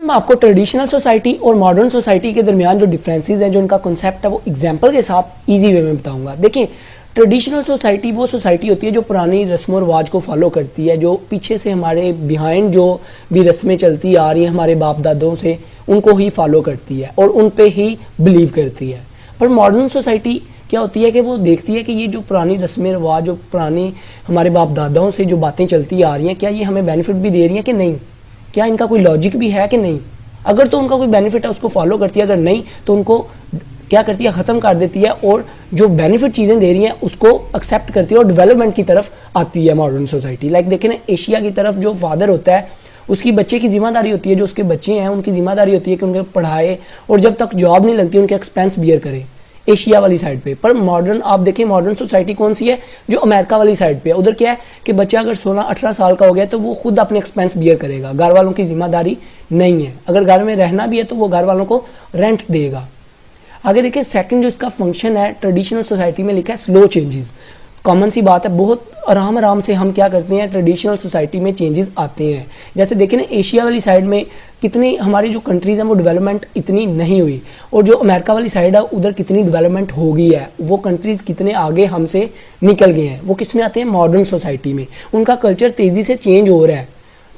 हम आपको traditional society और मॉडर्न सोसाइटी के दरमियान जो डिफरेंसेस हैं, जो इनका कॉन्सेप्ट है, वो एग्जांपल के साथ इजी वे में बताऊंगा। देखिए, ट्रेडिशनल सोसाइटी वो सोसाइटी होती है जो पुरानी रस्म और रिवाज को फॉलो करती है, जो पीछे से हमारे बिहाइंड जो भी रस्में चलती आ रही हैं हमारे बाप दादों से, उनको ही फॉलो करती है और उन पे ही बिलीव करती है। पर मॉडर्न सोसाइटी क्या होती है कि वो देखती है कि ये जो पुरानी रस्में रिवाज, जो पुरानी हमारे बाप दादाओं से जो बातें चलती आ रही हैं, क्या ये हमें बेनिफिट भी दे रही हैं कि नहीं, क्या इनका कोई लॉजिक भी है कि नहीं। अगर तो उनका कोई बेनिफिट है उसको फॉलो करती है, अगर नहीं तो उनको क्या करती है, ख़त्म कर देती है और जो बेनिफिट चीज़ें दे रही हैं उसको एक्सेप्ट करती है और डेवलपमेंट की तरफ आती है मॉडर्न सोसाइटी। लाइक देखें ना, एशिया की तरफ जो फादर होता है उसकी बच्चे की जिम्मेदारी होती है, जो उसके बच्चे हैं उनकी जिम्मेदारी होती है कि उनके पढ़ाए और जब तक जॉब नहीं लगती उनके एक्सपेंस बियर करे, एशिया वाली साइड पे। पर मॉडर्न आप देखें, मॉडर्न सोसाइटी कौन सी है, जो अमेरिका वाली साइड पे है। उधर क्या है कि बच्चा अगर 16-18 साल का हो गया तो वो खुद अपने एक्सपेंस बियर करेगा, घर वालों की जिम्मेदारी नहीं है। अगर घर में रहना भी है तो वो घर वालों को रेंट देगा। आगे देखिए, सेकंड जो इसका फंक्शन है ट्रेडिशनल सोसाइटी में लिखा है स्लो चेंजेस। कॉमन सी बात है, बहुत आराम से हम क्या करते हैं, ट्रेडिशनल सोसाइटी में चेंजेस आते हैं। जैसे देखिए ना, एशिया वाली साइड में कितनी हमारी जो कंट्रीज़ हैं वो डेवलपमेंट इतनी नहीं हुई, और जो अमेरिका वाली साइड है उधर कितनी डेवलपमेंट हो गई है, वो कंट्रीज़ कितने आगे हमसे निकल गए हैं। वो किस में आते हैं, मॉडर्न सोसाइटी में। उनका कल्चर तेज़ी से चेंज हो रहा है,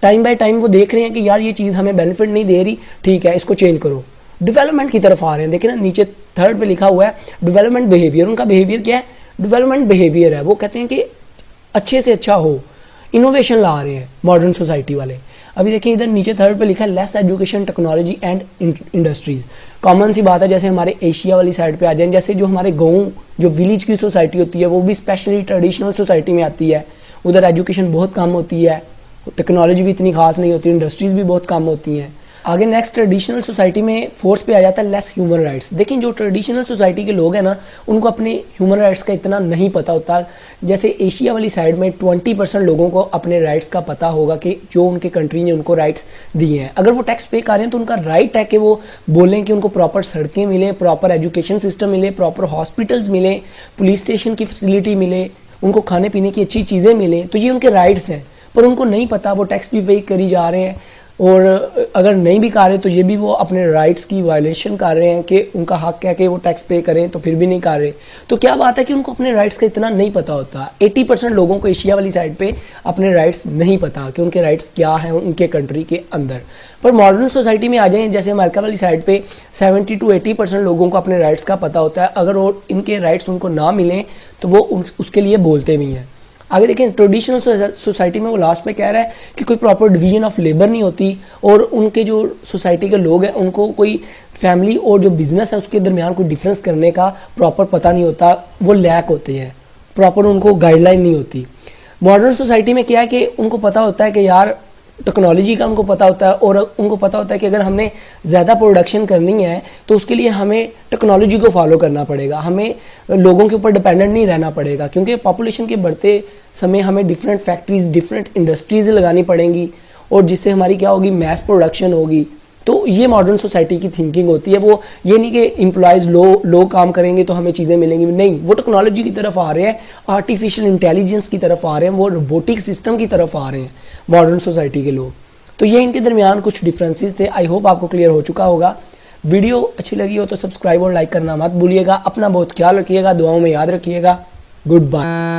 टाइम बाय टाइम वो देख रहे हैं कि यार ये चीज़ हमें बेनिफिट नहीं दे रही, ठीक है इसको चेंज करो, डेवलपमेंट की तरफ आ रहे हैं। देखिए ना, नीचे थर्ड पे लिखा हुआ है डेवलपमेंट बिहेवियर। उनका बिहेवियर क्या है, डेवलपमेंट बिहेवियर है। वो कहते हैं कि अच्छे से अच्छा हो, इनोवेशन ला रहे हैं मॉडर्न सोसाइटी वाले। अभी देखिए इधर नीचे थर्ड पे लिखा है less education, technology and industries. Common सी बात है, जैसे हमारे एशिया वाली साइड पे आ जाए, जैसे जो हमारे गाँव जो विलेज की सोसाइटी होती है वो भी स्पेशली ट्रेडिशनल सोसाइटी में आती है। उधर एजुकेशन बहुत कम होती है, टेक्नोलॉजी भी इतनी खास नहीं होती, इंडस्ट्रीज भी बहुत कम होती हैं। आगे नेक्स्ट ट्रेडिशनल सोसाइटी में फोर्थ पे आ जाता है लेस ह्यूमन राइट्स। देखिए, जो ट्रेडिशनल सोसाइटी के लोग हैं ना, उनको अपने ह्यूमन राइट्स का इतना नहीं पता होता। जैसे एशिया वाली साइड में 20% लोगों को अपने राइट्स का पता होगा कि जो उनके कंट्री ने उनको राइट्स दिए हैं। अगर वो टैक्स पे कर रहे हैं तो उनका राइट है कि वो बोलें कि उनको प्रॉपर सड़कें मिले, प्रॉपर एजुकेशन सिस्टम मिले, प्रॉपर हॉस्पिटल्स मिले, पुलिस स्टेशन की फैसिलिटी मिले, उनको खाने पीने की अच्छी चीज़ें मिले। तो ये उनके राइट्स हैं, पर उनको नहीं पता, वो टैक्स भी पे करी जा रहे हैं, और अगर नहीं भी कर रहे तो ये भी वो अपने राइट्स की वायलेशन कर रहे हैं कि उनका हक है कि वो टैक्स पे करें, तो फिर भी नहीं कर रहे। तो क्या बात है कि उनको अपने राइट्स का इतना नहीं पता होता। 80% लोगों को एशिया वाली साइड पे अपने राइट्स नहीं पता कि उनके राइट्स क्या हैं उनके कंट्री के अंदर। पर मॉडर्न सोसाइटी में आ जाए, जैसे अमेरिका वाली साइड पे 70 to 80% लोगों को अपने राइट्स का पता होता है। अगर वो इनके राइट्स उनको ना मिलें तो वो उसके लिए बोलते भी हैं। आगे देखें, ट्रेडिशनल सोसाइटी में वो लास्ट में कह रहा है कि कोई प्रॉपर डिवीजन ऑफ लेबर नहीं होती, और उनके जो सोसाइटी के लोग हैं उनको कोई फैमिली और जो बिजनेस है उसके दरमियान कोई डिफरेंस करने का प्रॉपर पता नहीं होता, वो लैक होते हैं, प्रॉपर उनको गाइडलाइन नहीं होती। मॉडर्न सोसाइटी में क्या है कि उनको पता होता है कि यार टेक्नोलॉजी का उनको पता होता है, और उनको पता होता है कि अगर हमने ज़्यादा प्रोडक्शन करनी है तो उसके लिए हमें टेक्नोलॉजी को फॉलो करना पड़ेगा, हमें लोगों के ऊपर डिपेंडेंट नहीं रहना पड़ेगा, क्योंकि पॉपुलेशन के बढ़ते समय हमें डिफरेंट फैक्ट्रीज, डिफरेंट इंडस्ट्रीज लगानी पड़ेंगी, और जिससे हमारी क्या होगी, मैस प्रोडक्शन होगी। तो ये मॉडर्न सोसाइटी की थिंकिंग होती है। वो ये नहीं कि एम्प्लॉयज़ लो काम करेंगे तो हमें चीज़ें मिलेंगी, नहीं, वो टेक्नोलॉजी की तरफ आ रहे हैं, आर्टिफिशियल इंटेलिजेंस की तरफ आ रहे हैं, वो रोबोटिक सिस्टम की तरफ आ रहे हैं मॉडर्न सोसाइटी के लोग। तो ये इनके दरमियान कुछ डिफरेंसेस थे। आई होप आपको क्लियर हो चुका होगा। वीडियो अच्छी लगी हो तो सब्सक्राइब और लाइक करना मत भूलिएगा। अपना बहुत ख्याल रखिएगा, दुआओं में याद रखिएगा। Good bye.